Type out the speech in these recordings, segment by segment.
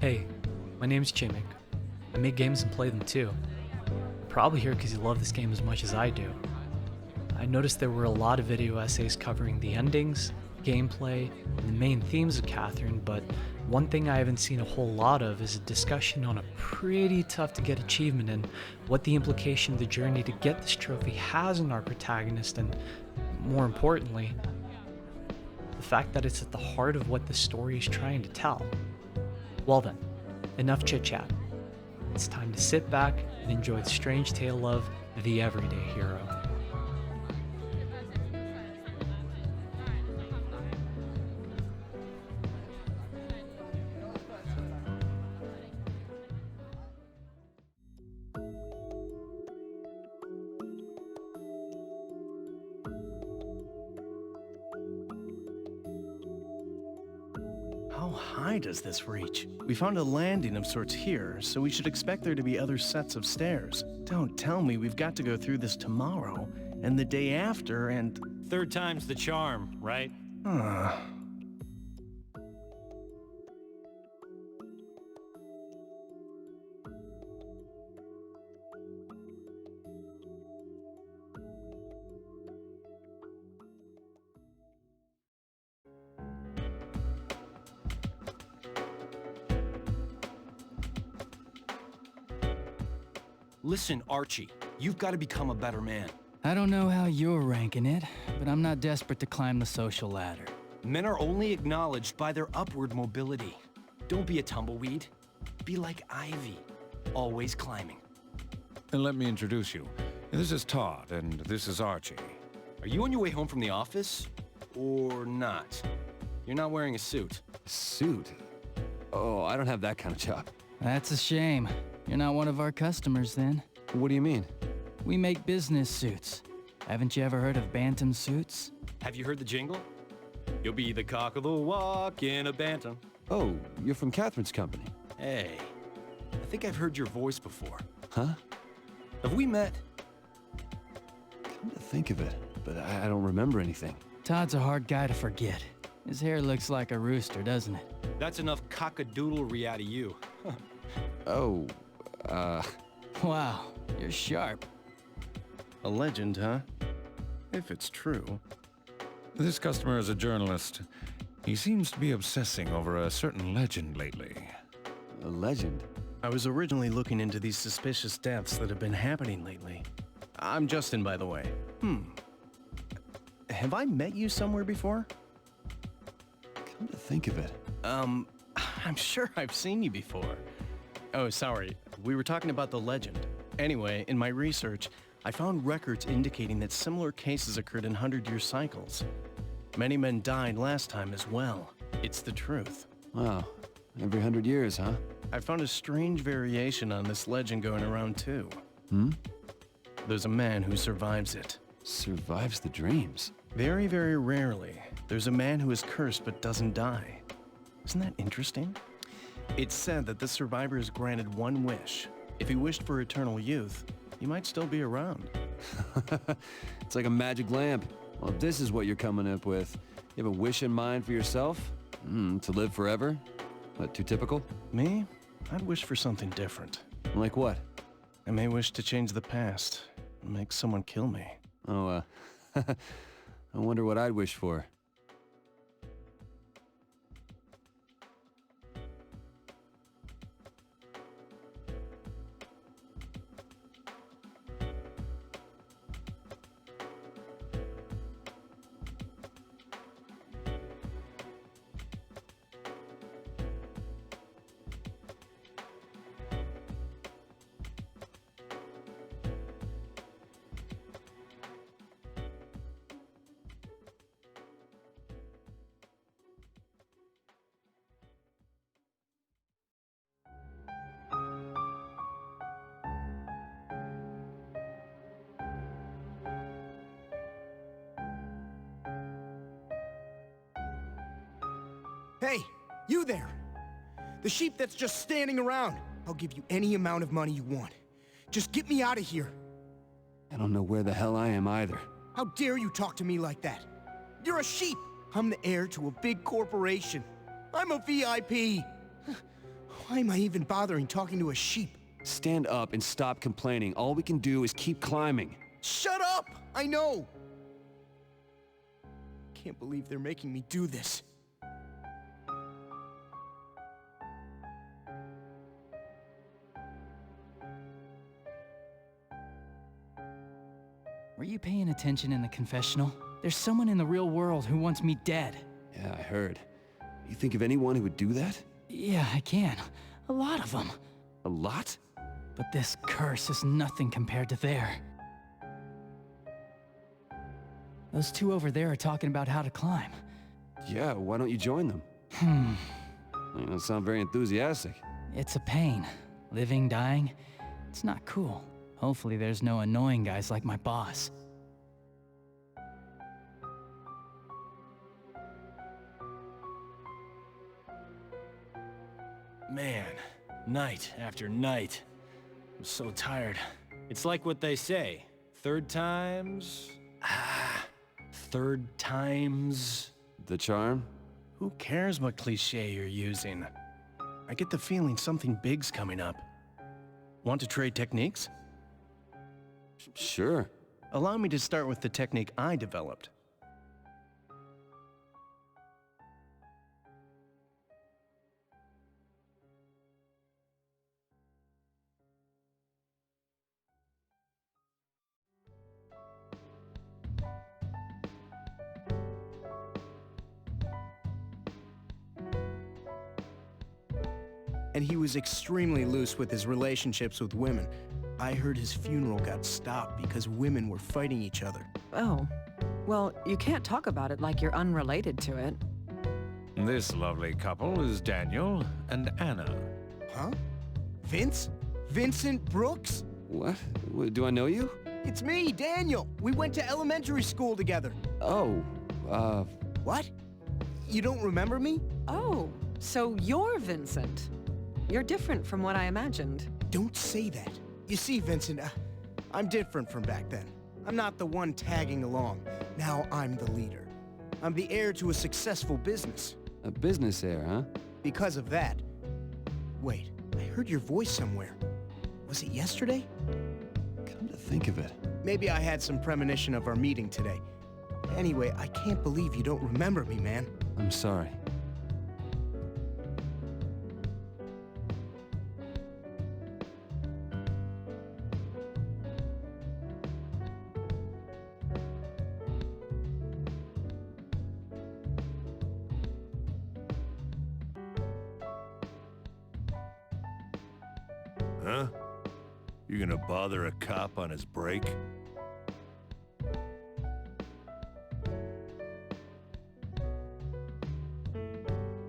Hey, my name's Chimik. I make games and play them too. You're probably here because you love this game as much as I do. I noticed there were a lot of video essays covering the endings, gameplay, and the main themes of Catherine, but one thing I haven't seen a whole lot of is a discussion on a pretty tough to get achievement and what the implication of the journey to get this trophy has on our protagonist, and more importantly, the fact that it's at the heart of what the story is trying to tell. Well then, enough chit chat. It's time to sit back and enjoy the strange tale of the everyday hero. How high does this reach? We found a landing of sorts here, so we should expect there to be other sets of stairs. Don't tell me we've got to go through this tomorrow, and the day after, and... Third time's the charm, right? Huh. Listen, Archie, you've got to become a better man. I don't know how you're ranking it, but I'm not desperate to climb the social ladder. Men are only acknowledged by their upward mobility. Don't be a tumbleweed. Be like Ivy, always climbing. And let me introduce you. This is Todd, and this is Archie. Are you on your way home from the office? Or not? You're not wearing a suit. Suit? Oh, I don't have that kind of job. That's a shame. You're not one of our customers, then. What do you mean? We make business suits. Haven't you ever heard of Bantam suits? Have you heard the jingle? You'll be the cock of the walk in a bantam. Oh, you're from Catherine's company. Hey, I think I've heard your voice before. Huh? Have we met? Come to think of it, but I don't remember anything. Todd's a hard guy to forget. His hair looks like a rooster, doesn't it? That's enough cockadoodlery out of you. Oh, Wow, you're sharp. A legend, huh? If it's true. This customer is a journalist. He seems to be obsessing over a certain legend lately. a legend. I was originally looking into these suspicious deaths that have been happening lately. I'm Justin, by the way. Have I met you somewhere before? Come to think of it. I'm sure I've seen you before. Oh, sorry. We were talking about the legend. Anyway, in my research, I found records indicating that similar cases occurred in 100-year cycles. Many men died last time as well. It's the truth. Wow. Every 100 years, huh? I found a strange variation on this legend going around too. There's a man who survives it. Survives the dreams. Very, very rarely, there's a man who is cursed but doesn't die. Isn't that interesting? It's said that the survivor is granted one wish. If he wished for eternal youth, he might still be around. It's like a magic lamp. Well, if this is what you're coming up with, you have a wish in mind for yourself? To live forever? Not too typical? Me? I'd wish for something different. Like what? I may wish to change the past and make someone kill me. Oh, I wonder what I'd wish for. Hey, you there! The sheep that's just standing around. I'll give you any amount of money you want. Just get me out of here. I don't know where the hell I am either. How dare you talk to me like that? You're a sheep. I'm the heir to a big corporation. I'm a VIP. Why am I even bothering talking to a sheep? Stand up and stop complaining. All we can do is keep climbing. Shut up! I know! Can't believe they're making me do this. Were you paying attention in the confessional? There's someone in the real world who wants me dead. Yeah, I heard. You think of anyone who would do that? Yeah, I can. A lot of them. A lot? But this curse is nothing compared to their. Those two over there are talking about how to climb. Yeah, why don't you join them? You don't sound very enthusiastic. It's a pain. Living, dying. It's not cool. Hopefully there's no annoying guys like my boss. Man, night after night. I'm so tired. It's like what they say. Third times... third times... The charm? Who cares what cliche you're using? I get the feeling something big's coming up. Want to trade techniques? Sure. Allow me to start with the technique I developed. And he was extremely loose with his relationships with women. I heard his funeral got stopped because women were fighting each other. Oh. Well, you can't talk about it like you're unrelated to it. This lovely couple is Daniel and Anna. Huh? Vince? Vincent Brooks? What? Do I know you? It's me, Daniel. We went to elementary school together. Oh, What? You don't remember me? Oh, so you're Vincent. You're different from what I imagined. Don't say that. You see, Vincent, I'm different from back then. I'm not the one tagging along. Now I'm the leader. I'm the heir to a successful business. a business heir, huh? Because of that. Wait, I heard your voice somewhere. Was it yesterday? Come to think of it. Maybe I had some premonition of our meeting today. Anyway, I can't believe you don't remember me, man. I'm sorry. Huh? You gonna bother a cop on his break?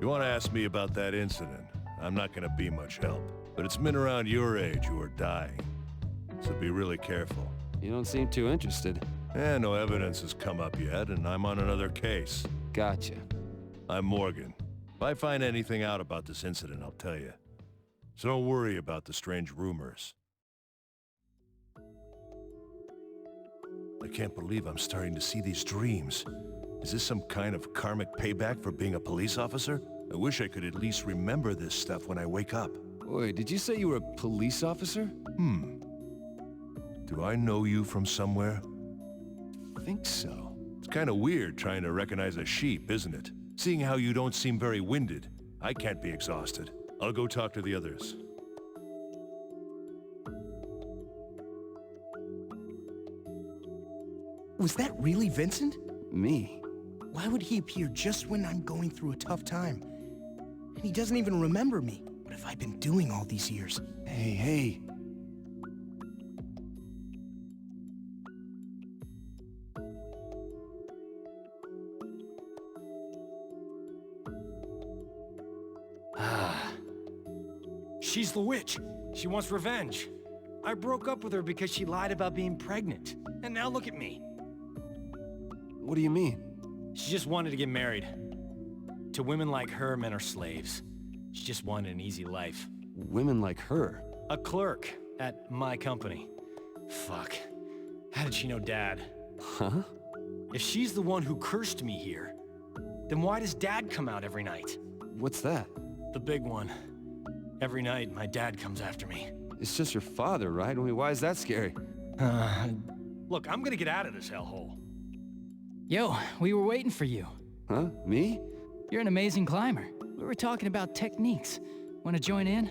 You wanna ask me about that incident? I'm not gonna be much help. But it's men around your age who are dying. So be really careful. You don't seem too interested. No evidence has come up yet, and I'm on another case. Gotcha. I'm Morgan. If I find anything out about this incident, I'll tell you. So don't worry about the strange rumors. I can't believe I'm starting to see these dreams. Is this some kind of karmic payback for being a police officer? I wish I could at least remember this stuff when I wake up. Wait, did you say you were a police officer? Do I know you from somewhere? I think so. It's kind of weird trying to recognize a sheep, isn't it? Seeing how you don't seem very winded. I can't be exhausted. I'll go talk to the others. Was that really Vincent? Me? Why would he appear just when I'm going through a tough time? And he doesn't even remember me. What have I been doing all these years? Hey. She's the witch. She wants revenge. I broke up with her because she lied about being pregnant. And now look at me. What do you mean? She just wanted to get married. To women like her, men are slaves. She just wanted an easy life. Women like her? A clerk at my company. Fuck. How did she know Dad? Huh? If she's the one who cursed me here, then why does Dad come out every night? What's that? The big one. Every night, my dad comes after me. It's just your father, right? I mean, why is that scary? Look, I'm gonna get out of this hellhole. Yo, we were waiting for you. Huh? Me? You're an amazing climber. We were talking about techniques. Want to join in?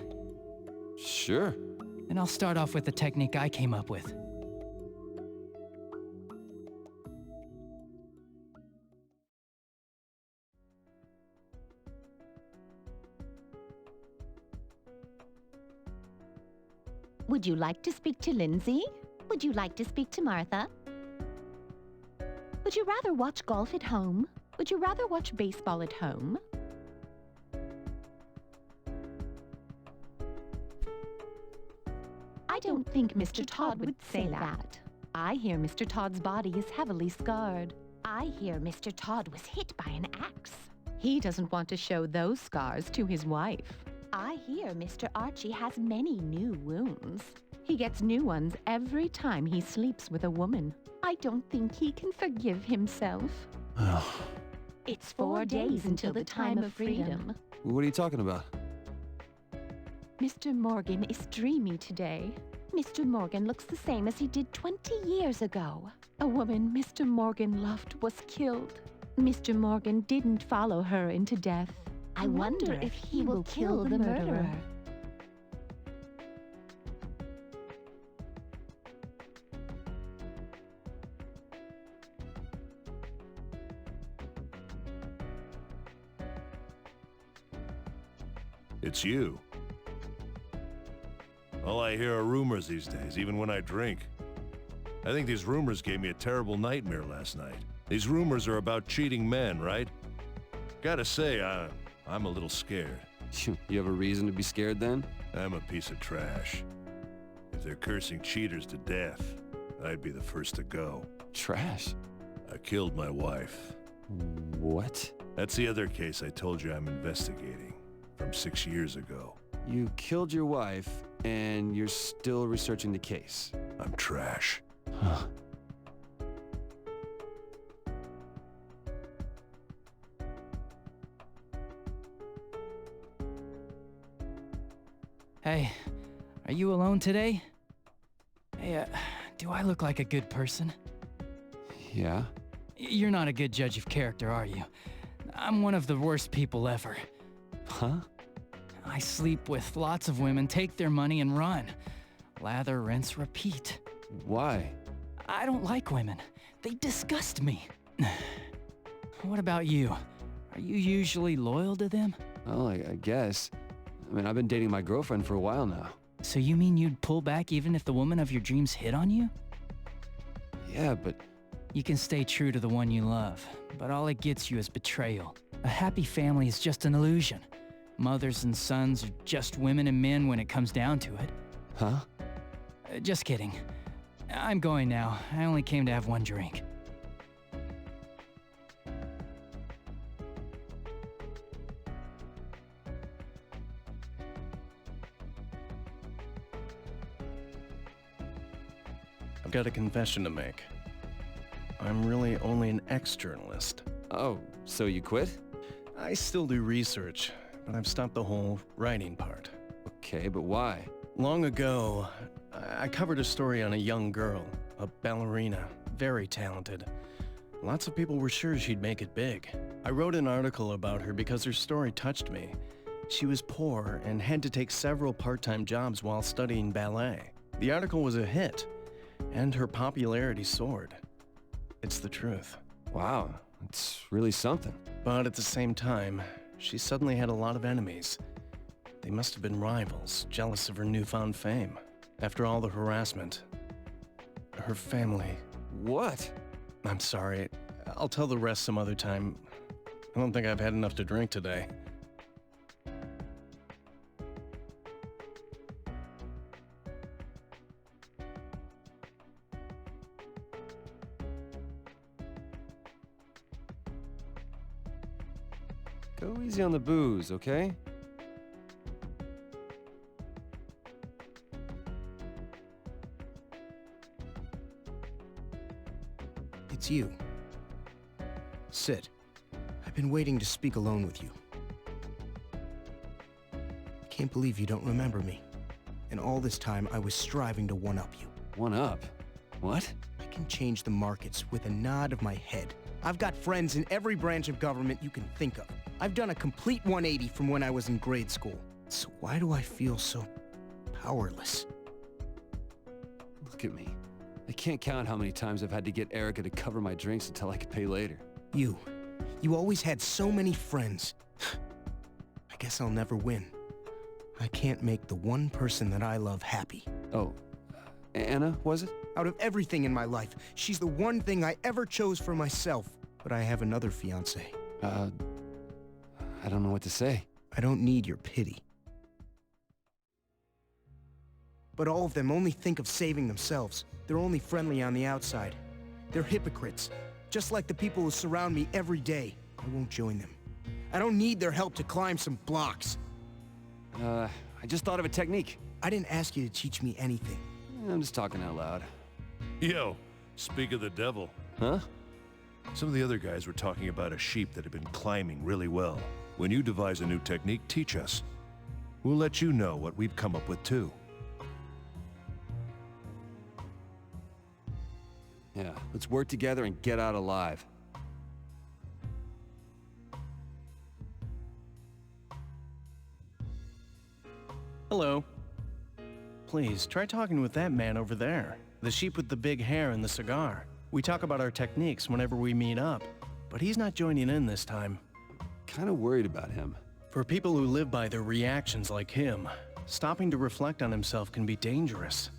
Sure. And I'll start off with the technique I came up with. Would you like to speak to Lindsay? Would you like to speak to Martha? Would you rather watch golf at home? Would you rather watch baseball at home? I don't think Mr. Todd would say that. I hear Mr. Todd's body is heavily scarred. I hear Mr. Todd was hit by an axe. He doesn't want to show those scars to his wife. I hear Mr. Archie has many new wounds. He gets new ones every time he sleeps with a woman. I don't think he can forgive himself. It's 4 days until the time of freedom. What are you talking about? Mr. Morgan is dreamy today. Mr. Morgan looks the same as he did 20 years ago. A woman Mr. Morgan loved was killed. Mr. Morgan didn't follow her into death. I wonder if he will kill the murderer. It's you. All I hear are rumors these days, even when I drink. I think these rumors gave me a terrible nightmare last night. These rumors are about cheating men, right? Gotta say, I'm a little scared. You have a reason to be scared then? I'm a piece of trash. If they're cursing cheaters to death, I'd be the first to go. Trash? I killed my wife. What? That's the other case I told you I'm investigating, from 6 years ago. You killed your wife, and you're still researching the case. I'm trash. Huh. Hey, are you alone today? Hey, do I look like a good person? Yeah? You're not a good judge of character, are you? I'm one of the worst people ever. Huh? I sleep with lots of women, take their money, and run. Lather, rinse, repeat. Why? I don't like women. They disgust me. What about you? Are you usually loyal to them? Well, I guess. I mean, I've been dating my girlfriend for a while now. So you mean you'd pull back even if the woman of your dreams hit on you? Yeah, but... You can stay true to the one you love, but all it gets you is betrayal. A happy family is just an illusion. Mothers and sons are just women and men when it comes down to it. Huh? Just kidding. I'm going now. I only came to have one drink. I've got a confession to make. I'm really only an ex-journalist. Oh, so you quit? I still do research, but I've stopped the whole writing part. Okay, but why? Long ago, I covered a story on a young girl, a ballerina, very talented. Lots of people were sure she'd make it big. I wrote an article about her because her story touched me. She was poor and had to take several part-time jobs while studying ballet. The article was a hit, and her popularity soared. It's the truth. Wow, it's really something. But at the same time, she suddenly had a lot of enemies. They must have been rivals, jealous of her newfound fame. After all the harassment, her family... What? I'm sorry. I'll tell the rest some other time. I don't think I've had enough to drink today. Go easy on the booze, okay? It's you. Sit. I've been waiting to speak alone with you. Can't believe you don't remember me. And all this time, I was striving to one-up you. One up? What? I can change the markets with a nod of my head. I've got friends in every branch of government you can think of. I've done a complete 180 from when I was in grade school. So why do I feel so powerless? Look at me. I can't count how many times I've had to get Erica to cover my drinks until I could pay later. You always had so many friends. I guess I'll never win. I can't make the one person that I love happy. Oh, Anna, was it? Out of everything in my life, she's the one thing I ever chose for myself. But I have another fiancé. I don't know what to say. I don't need your pity. But all of them only think of saving themselves. They're only friendly on the outside. They're hypocrites, just like the people who surround me every day. I won't join them. I don't need their help to climb some blocks. I just thought of a technique. I didn't ask you to teach me anything. I'm just talking out loud. Yo, speak of the devil. Huh? Some of the other guys were talking about a sheep that had been climbing really well. When you devise a new technique, teach us. We'll let you know what we've come up with too. Yeah, let's work together and get out alive. Hello. Please, try talking with that man over there. The sheep with the big hair and the cigar. We talk about our techniques whenever we meet up, but he's not joining in this time. Kind of worried about him. For people who live by their reactions like him, stopping to reflect on himself can be dangerous.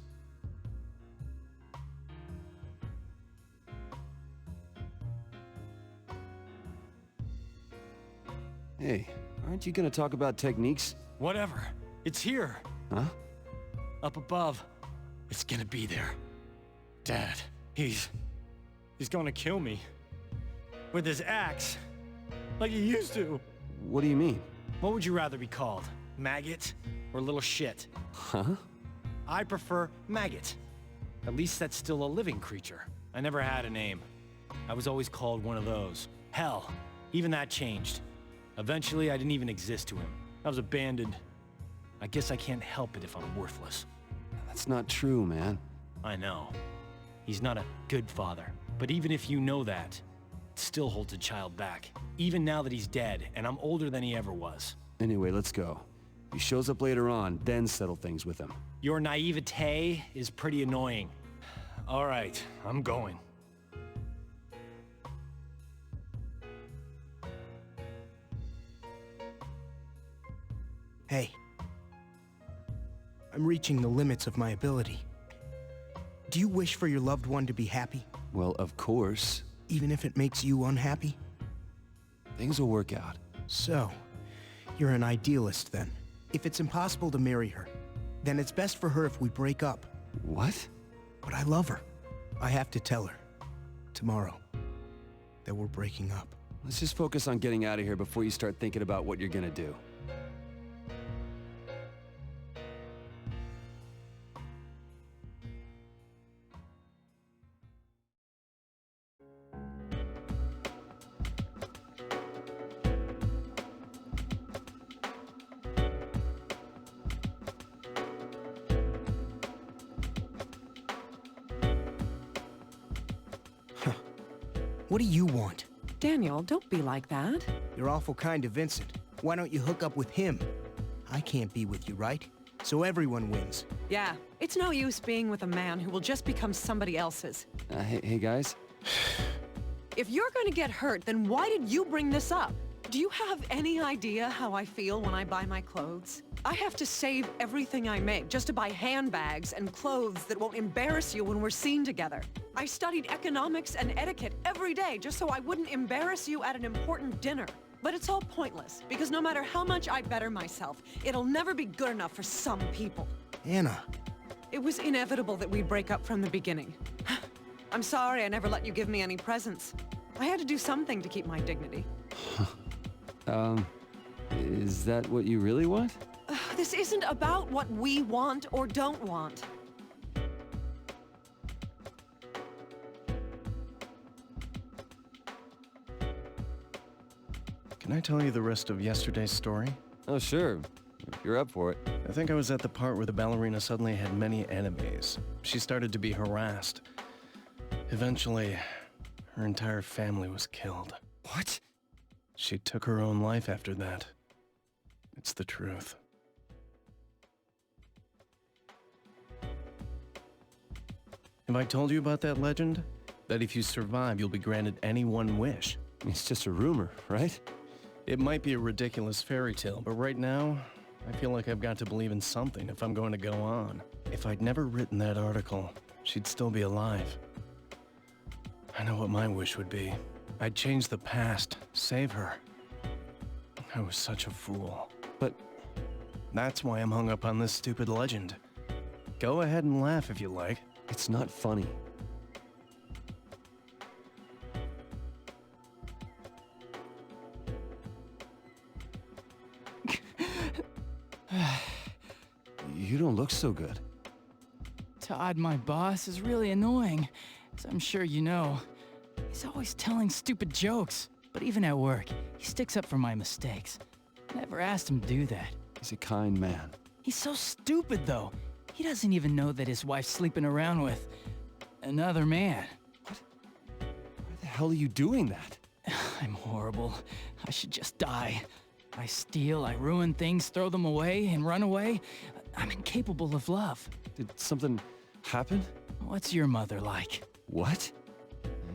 Hey, aren't you gonna talk about techniques? Whatever. It's here. Huh? Up above. It's gonna be there. Dad, he's gonna kill me. With his axe. Like he used to. What do you mean? What would you rather be called? Maggot or little shit? Huh? I prefer maggot. At least that's still a living creature. I never had a name. I was always called one of those. Hell, even that changed. Eventually, I didn't even exist to him. I was abandoned. I guess I can't help it if I'm worthless. That's not true, man. I know. He's not a good father. But even if you know that, it still holds a child back. Even now that he's dead, and I'm older than he ever was. Anyway, let's go. If he shows up later on, then settle things with him. Your naivete is pretty annoying. All right, I'm going. Hey. I'm reaching the limits of my ability. Do you wish for your loved one to be happy? Well, of course. Even if it makes you unhappy? Things will work out. So, you're an idealist then. If it's impossible to marry her, then it's best for her if we break up. What? But I love her. I have to tell her. Tomorrow. That we're breaking up. Let's just focus on getting out of here before you start thinking about what you're gonna do. What do you want? Daniel, don't be like that. You're awful kind to Vincent. Why don't you hook up with him? I can't be with you, right? So everyone wins. Yeah, it's no use being with a man who will just become somebody else's. Hey guys. If you're going to get hurt, then why did you bring this up? Do you have any idea how I feel when I buy my clothes? I have to save everything I make just to buy handbags and clothes that won't embarrass you when we're seen together. I studied economics and etiquette every day just so I wouldn't embarrass you at an important dinner. But it's all pointless, because no matter how much I better myself, it'll never be good enough for some people. Anna. It was inevitable that we'd break up from the beginning. I'm sorry I never let you give me any presents. I had to do something to keep my dignity. Is that what you really want? This isn't about what we want or don't want. Can I tell you the rest of yesterday's story? Oh, sure. if you're up for it. I think I was at the part where the ballerina suddenly had many enemies. She started to be harassed. Eventually, her entire family was killed. What? She took her own life after that. It's the truth. Have I told you about that legend? That if you survive, you'll be granted any one wish. It's just a rumor, right? It might be a ridiculous fairy tale, but right now, I feel like I've got to believe in something if I'm going to go on. If I'd never written that article, she'd still be alive. I know what my wish would be. I'd change the past, save her. I was such a fool. But that's why I'm hung up on this stupid legend. Go ahead and laugh if you like. it's not funny. You don't look so good. Todd, my boss, is really annoying, as I'm sure you know. He's always telling stupid jokes, but even at work, he sticks up for my mistakes. Never asked him to do that. He's a kind man. He's so stupid, though. He doesn't even know that his wife's sleeping around with another man. Why the hell are you doing that? I'm horrible. I should just die. I steal, I ruin things, throw them away, and run away. I'm incapable of love. Did something happen? What's your mother like? What?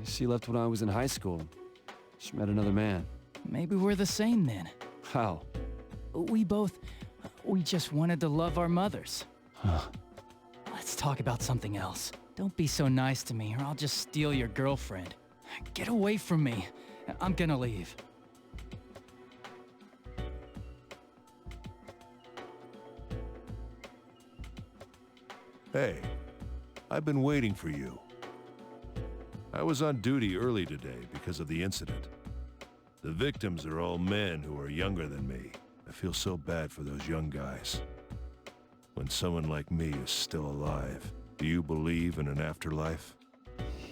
She left when I was in high school. She met another man. Maybe we're the same then. How? We just wanted to love our mothers. Huh. Let's talk about something else. Don't be so nice to me, or I'll just steal your girlfriend. Get away from me. I'm gonna leave. Hey, I've been waiting for you. I was on duty early today because of the incident. The victims are all men who are younger than me. I feel so bad for those young guys. When someone like me is still alive, do you believe in an afterlife?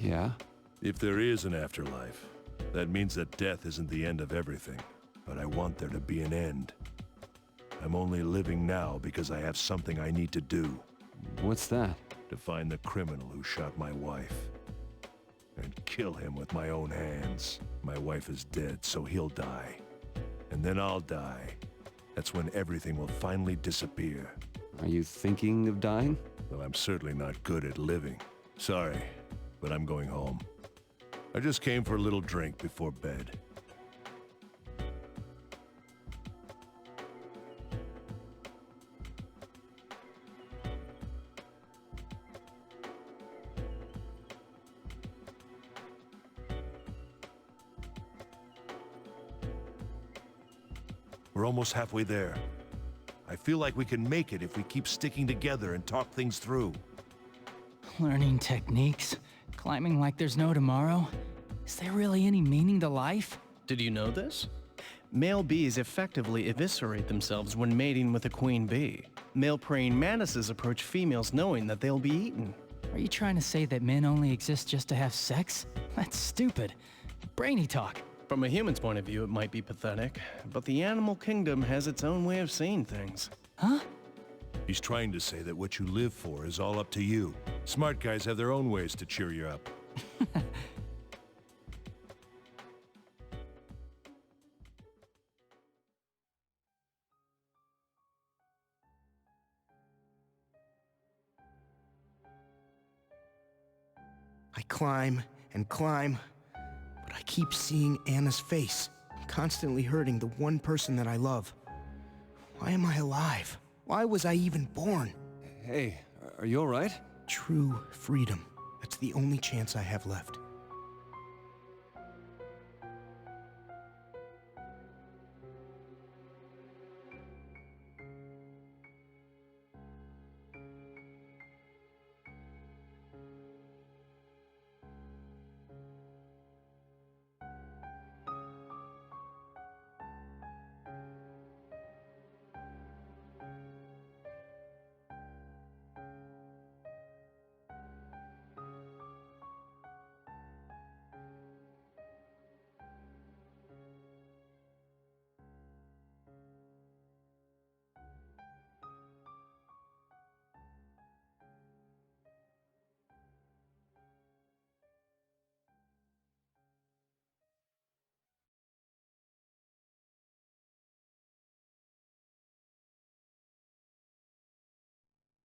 Yeah? If there is an afterlife, that means that death isn't the end of everything. But I want there to be an end. I'm only living now because I have something I need to do. What's that? To find the criminal who shot my wife. And kill him with my own hands. My wife is dead, so he'll die. And then I'll die. That's when everything will finally disappear. Are you thinking of dying? Well, I'm certainly not good at living. Sorry, but I'm going home. I just came for a little drink before bed. We're almost halfway there. I feel like we can make it if we keep sticking together and talk things through. Learning techniques? Climbing like there's no tomorrow? Is there really any meaning to life? Did you know this? Male bees effectively eviscerate themselves when mating with a queen bee. Male praying mantises approach females knowing that they'll be eaten. Are you trying to say that men only exist just to have sex? That's stupid. Brainy talk. From a human's point of view, it might be pathetic, but the animal kingdom has its own way of seeing things. Huh? He's trying to say that what you live for is all up to you. Smart guys have their own ways to cheer you up. I climb and climb, but I keep seeing Anna's face, constantly hurting the one person that I love. Why am I alive? Why was I even born? Hey, are you alright? True freedom. That's the only chance I have left.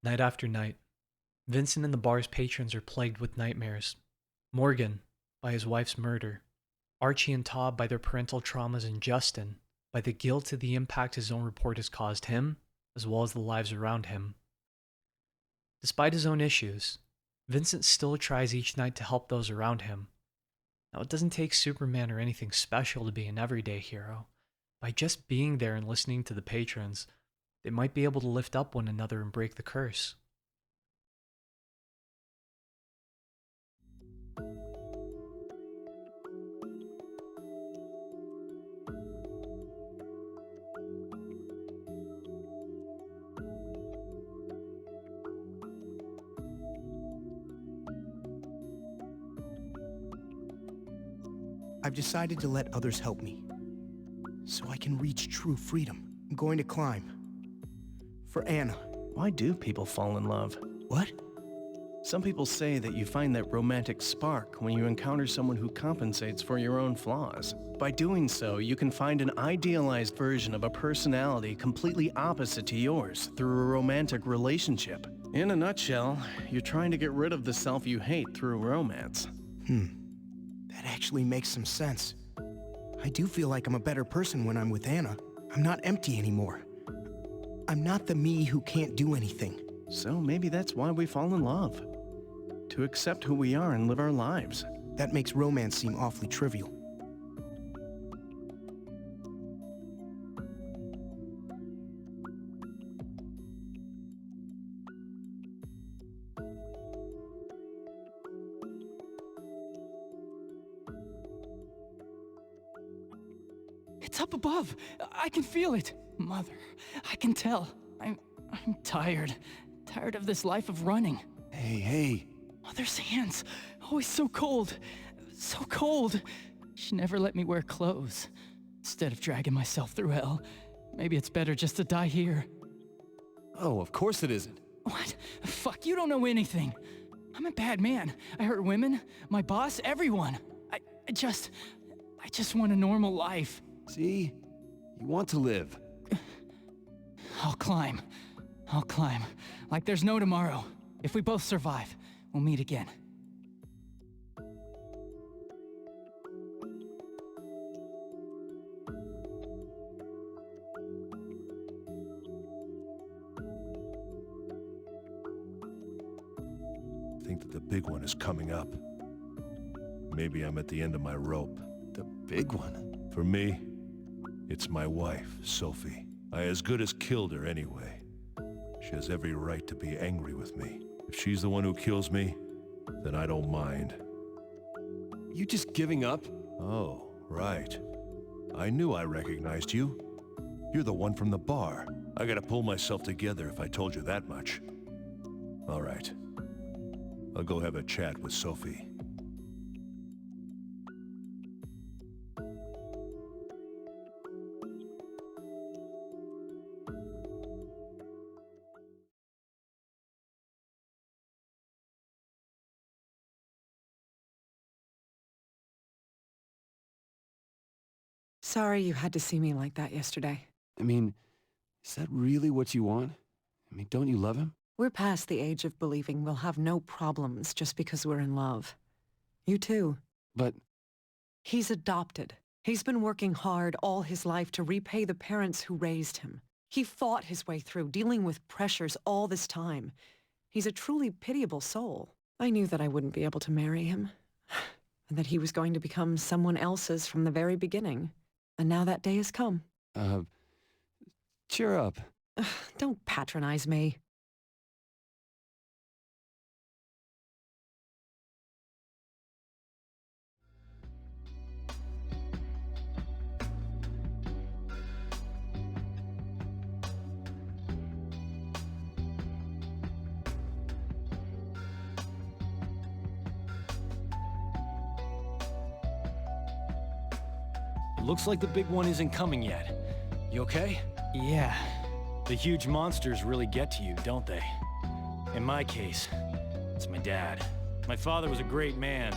Night after night, Vincent and the bar's patrons are plagued with nightmares. Morgan, by his wife's murder. Archie and Todd by their parental traumas, and Justin by the guilt of the impact his own report has caused him, as well as the lives around him. Despite his own issues, Vincent still tries each night to help those around him. Now, it doesn't take Superman or anything special to be an everyday hero. By just being there and listening to the patrons, they might be able to lift up one another and break the curse. I've decided to let others help me, so I can reach true freedom. I'm going to climb. For Anna. Why do people fall in love? What? Some people say that you find that romantic spark when you encounter someone who compensates for your own flaws. By doing so, you can find an idealized version of a personality completely opposite to yours through a romantic relationship. In a nutshell, you're trying to get rid of the self you hate through romance. That actually makes some sense. I do feel like I'm a better person when I'm with Anna. I'm not empty anymore. I'm not the me who can't do anything. So maybe that's why we fall in love. To accept who we are and live our lives. That makes romance seem awfully trivial. It's up above. I can feel it. Mother, I can tell. I'm tired. Tired of this life of running. Hey. Mother's hands. Always so cold. So cold. She never let me wear clothes. Instead of dragging myself through hell, maybe it's better just to die here. Oh, of course it isn't. What? Fuck, you don't know anything. I'm a bad man. I hurt women, my boss, everyone. I just want a normal life. See? You want to live. I'll climb. Like there's no tomorrow. If we both survive, we'll meet again. I think that the big one is coming up. Maybe I'm at the end of my rope. The big one? For me, it's my wife, Sophie. I as good as killed her anyway. She has every right to be angry with me. If she's the one who kills me, then I don't mind. You just giving up? Oh, right. I knew I recognized you. You're the one from the bar. I gotta pull myself together if I told you that much. All right. I'll go have a chat with Sophie. Sorry you had to see me like that yesterday. I mean, is that really what you want? I mean, don't you love him? We're past the age of believing we'll have no problems just because we're in love. You too. But... He's adopted. He's been working hard all his life to repay the parents who raised him. He fought his way through, dealing with pressures all this time. He's a truly pitiable soul. I knew that I wouldn't be able to marry him, and that he was going to become someone else's from the very beginning. And now that day has come. Cheer up. Don't patronize me. It looks like the big one isn't coming yet. You okay? Yeah. The huge monsters really get to you, don't they? In my case, it's my dad. My father was a great man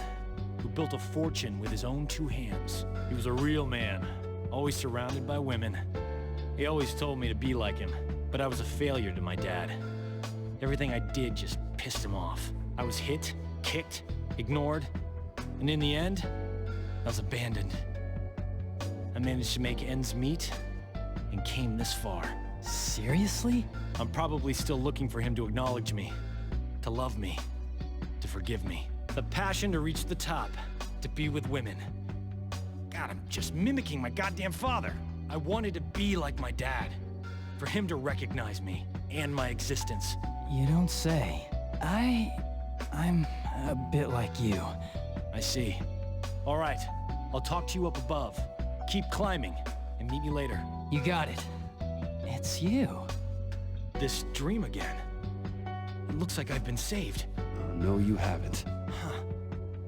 who built a fortune with his own 2 hands. He was a real man, always surrounded by women. He always told me to be like him, but I was a failure to my dad. Everything I did just pissed him off. I was hit, kicked, ignored, and in the end, I was abandoned. I managed to make ends meet and came this far. Seriously? I'm probably still looking for him to acknowledge me, to love me, to forgive me. The passion to reach the top, to be with women. God, I'm just mimicking my goddamn father. I wanted to be like my dad, for him to recognize me and my existence. You don't say. I'm a bit like you. I see. All right, I'll talk to you up above. Keep climbing, and meet me later. You got it. It's you. This dream again. It looks like I've been saved. Oh, no, you haven't. Huh.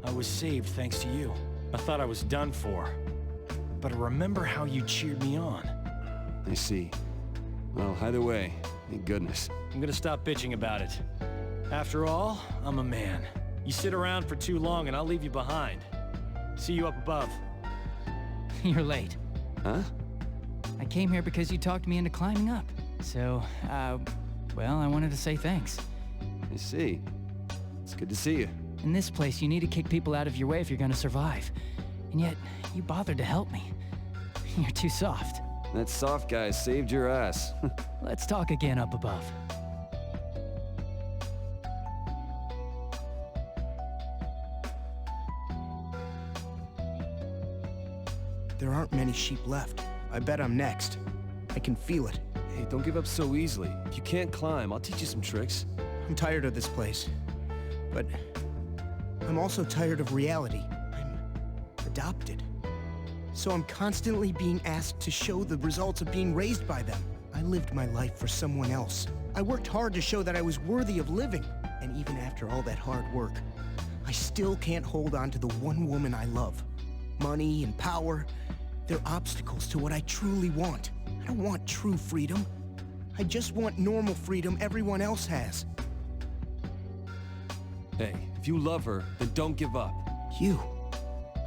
I was saved thanks to you. I thought I was done for. But I remember how you cheered me on. I see. Well, either way, thank goodness. I'm gonna stop bitching about it. After all, I'm a man. You sit around for too long and I'll leave you behind. See you up above. You're late. Huh? I came here because you talked me into climbing up. So, well, I wanted to say thanks. I see. It's good to see you. In this place, you need to kick people out of your way if you're gonna survive. And yet, you bothered to help me. You're too soft. That soft guy saved your ass. Let's talk again up above. There aren't many sheep left. I bet I'm next. I can feel it. Hey, don't give up so easily. If you can't climb, I'll teach you some tricks. I'm tired of this place. But I'm also tired of reality. I'm adopted. So I'm constantly being asked to show the results of being raised by them. I lived my life for someone else. I worked hard to show that I was worthy of living. And even after all that hard work, I still can't hold on to the one woman I love. Money and power, they're obstacles to what I truly want. I don't want true freedom. I just want normal freedom everyone else has. Hey, if you love her, then don't give up. You?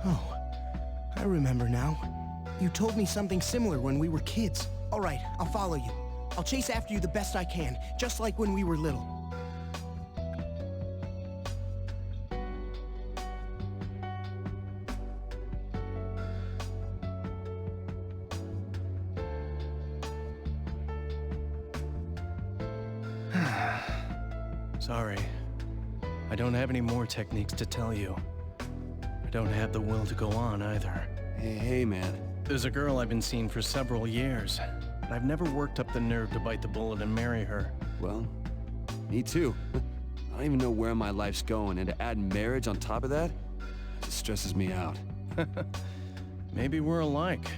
Oh, I remember now. You told me something similar when we were kids. All right, I'll follow you. I'll chase after you the best I can, just like when we were little. Sorry. I don't have any more techniques to tell you. I don't have the will to go on either. Hey, man. There's a girl I've been seeing for several years, but I've never worked up the nerve to bite the bullet and marry her. Well, me too. I don't even know where my life's going, and to add marriage on top of that, it just stresses me out. Maybe we're alike.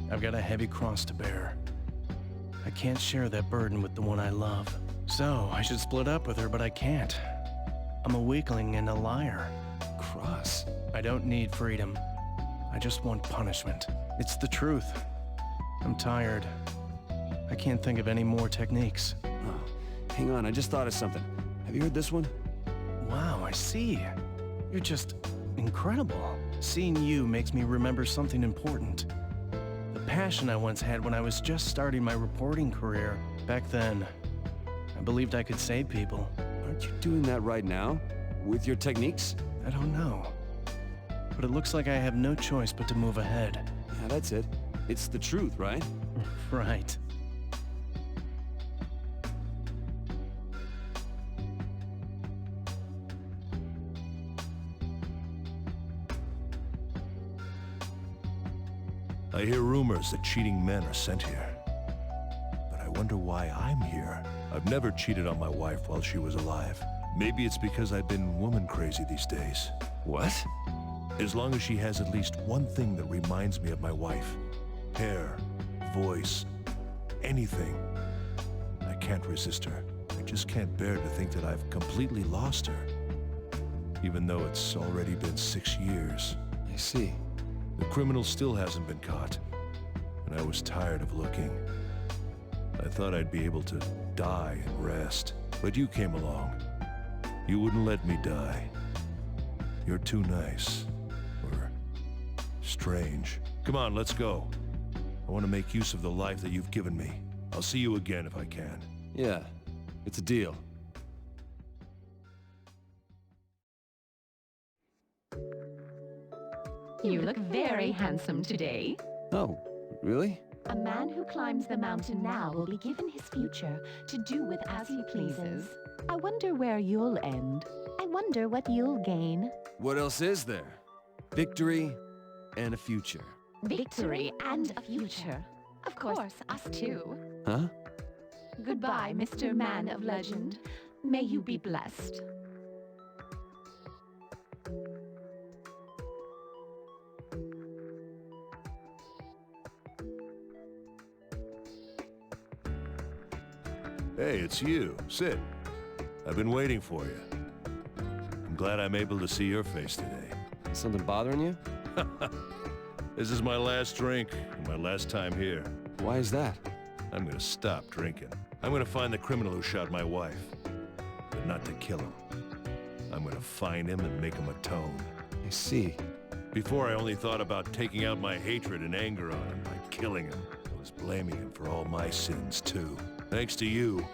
I've got a heavy cross to bear. I can't share that burden with the one I love. So, I should split up with her, but I can't. I'm a weakling and a liar. Cross? I don't need freedom. I just want punishment. It's the truth. I'm tired. I can't think of any more techniques. Oh, hang on, I just thought of something. Have you heard this one? Wow, I see. You're just incredible. Seeing you makes me remember something important. The passion I once had when I was just starting my reporting career. Back then, I believed I could save people. Aren't you doing that right now? With your techniques? I don't know. But it looks like I have no choice but to move ahead. Yeah, that's it. It's the truth, right? Right. I hear rumors that cheating men are sent here. But I wonder why I'm here. I've never cheated on my wife while she was alive. Maybe it's because I've been woman crazy these days. What? As long as she has at least one thing that reminds me of my wife. Hair, voice, anything. I can't resist her. I just can't bear to think that I've completely lost her. Even though it's already been 6 years. I see. The criminal still hasn't been caught. And I was tired of looking. I thought I'd be able to die and rest. But you came along. You wouldn't let me die. You're too nice. Or strange. Come on, let's go. I want to make use of the life that you've given me. I'll see you again if I can. Yeah, it's a deal. You look very handsome today. Oh, really? A man who climbs the mountain now will be given his future to do with as he pleases. I wonder where you'll end. I wonder what you'll gain. What else is there? Victory and a future. Victory and a future. Of course, us too. Huh? Goodbye, Mr. Man of Legend. May you be blessed. Hey, it's you. Sit. I've been waiting for you. I'm glad I'm able to see your face today. Something bothering you? This is my last drink and my last time here. Why is that? I'm gonna stop drinking. I'm gonna find the criminal who shot my wife. But not to kill him. I'm gonna find him and make him atone. I see. Before, I only thought about taking out my hatred and anger on him by killing him. I was blaming him for all my sins, too. Thanks to you,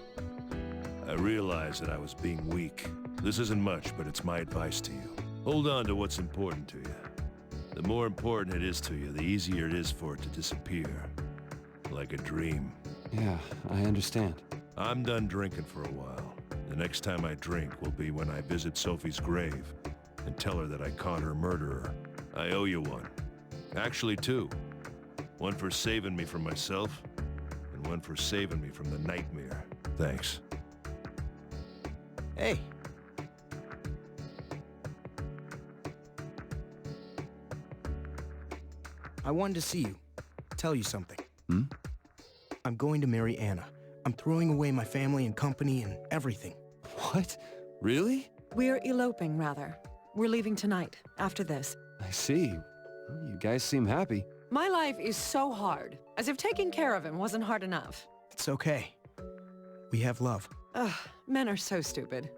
I realized that I was being weak. This isn't much, but it's my advice to you. Hold on to what's important to you. The more important it is to you, the easier it is for it to disappear. Like a dream. Yeah, I understand. I'm done drinking for a while. The next time I drink will be when I visit Sophie's grave and tell her that I caught her murderer. I owe you one. Actually, two. One for saving me from myself, and one for saving me from the nightmare. Thanks. Hey. I wanted to see you. Tell you something. Hmm? I'm going to marry Anna. I'm throwing away my family and company and everything. What? Really? We're eloping, rather. We're leaving tonight, after this. I see. Well, you guys seem happy. My life is so hard, as if taking care of him wasn't hard enough. It's okay. We have love. Ugh, men are so stupid.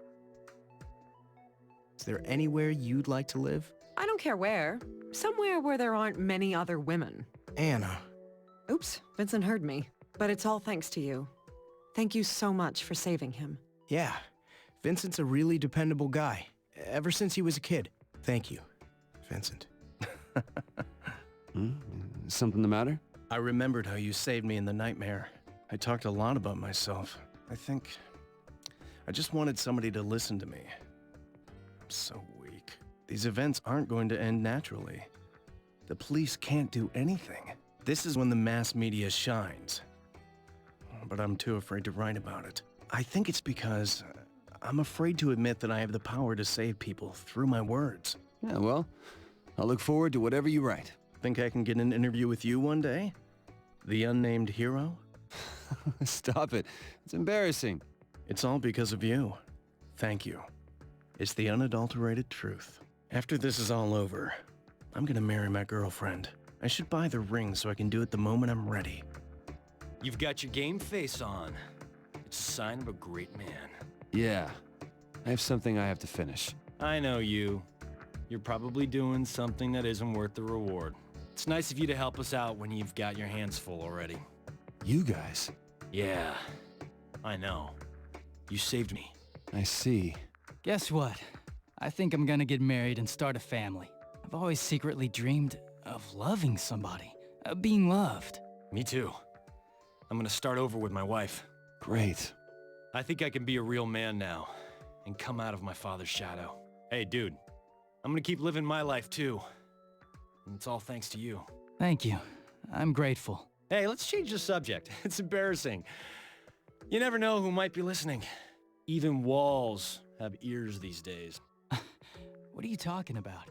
Is there anywhere you'd like to live? I don't care where. Somewhere where there aren't many other women. Anna. Oops, Vincent heard me. But it's all thanks to you. Thank you so much for saving him. Yeah, Vincent's a really dependable guy. Ever since he was a kid. Thank you, Vincent. Hmm? Something the matter? I remembered how you saved me in the nightmare. I talked a lot about myself. I think I just wanted somebody to listen to me. I'm so weak. These events aren't going to end naturally. The police can't do anything. This is when the mass media shines. But I'm too afraid to write about it. I think it's because I'm afraid to admit that I have the power to save people through my words. Yeah, well, I'll look forward to whatever you write. Think I can get an interview with you one day? The unnamed hero? Stop it. It's embarrassing. It's all because of you. Thank you. It's the unadulterated truth. After this is all over, I'm gonna marry my girlfriend. I should buy the ring so I can do it the moment I'm ready. You've got your game face on. It's a sign of a great man. Yeah. I have something I have to finish. I know you. You're probably doing something that isn't worth the reward. It's nice of you to help us out when you've got your hands full already. You guys? Yeah, I know. You saved me. I see. Guess what? I think I'm gonna get married and start a family. I've always secretly dreamed of loving somebody, of being loved. Me too. I'm gonna start over with my wife. Great. I think I can be a real man now and come out of my father's shadow. Hey, dude, I'm gonna keep living my life too. And it's all thanks to you. Thank you. I'm grateful. Hey, let's change the subject. It's embarrassing. You never know who might be listening. Even walls have ears these days. What are you talking about?